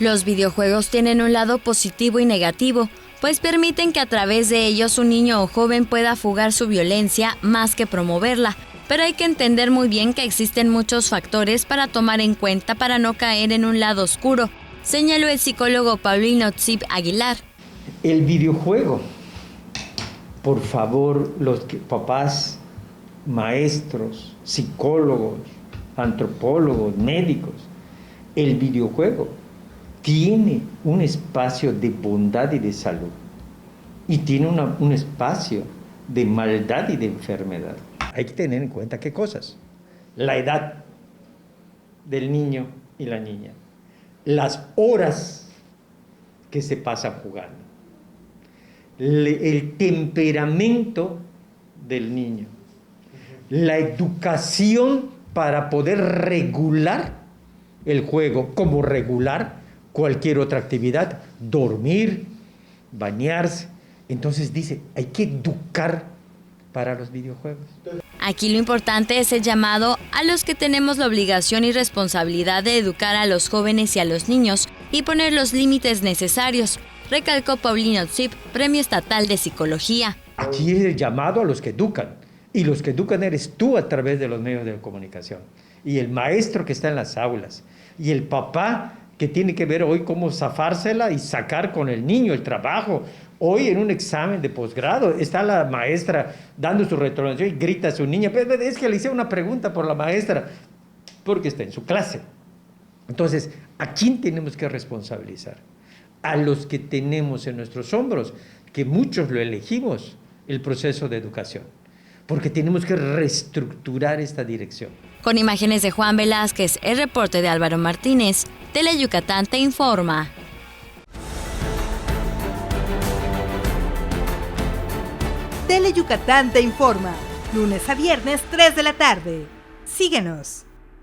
Los videojuegos tienen un lado positivo y negativo, pues permiten que a través de ellos un niño o joven pueda fugar su violencia más que promoverla. Pero hay que entender muy bien que existen muchos factores para tomar en cuenta para no caer en un lado oscuro, señaló el psicólogo Paulino Tzip Aguilar. El videojuego, por favor, los papás, maestros, psicólogos, antropólogos, médicos, el videojuego tiene un espacio de bondad y de salud y tiene un espacio de maldad y de enfermedad. Hay que tener en cuenta qué cosas: la edad del niño y la niña, las horas que se pasan jugando, el temperamento del niño, la educación para poder regular el juego, como regular cualquier otra actividad, dormir, bañarse. Entonces dice, hay que educar para los videojuegos. Aquí lo importante es el llamado a los que tenemos la obligación y responsabilidad de educar a los jóvenes y a los niños y poner los límites necesarios, recalcó Paulino Tzip, Premio Estatal de Psicología. Aquí es el llamado a los que educan, y los que educan eres tú a través de los medios de comunicación, y el maestro que está en las aulas, y el papá que tiene que ver hoy cómo zafársela y sacar con el niño el trabajo. Hoy en un examen de posgrado está la maestra dando su retroalimentación y grita a su niña, pero es que le hice una pregunta por la maestra, porque está en su clase. Entonces, ¿a quién tenemos que responsabilizar? A los que tenemos en nuestros hombros, que muchos lo elegimos, el proceso de educación, porque tenemos que reestructurar esta dirección. Con imágenes de Juan Velázquez, el reporte de Álvaro Martínez, Teleyucatán te informa. Teleyucatán te informa, lunes a viernes 3 de la tarde. Síguenos.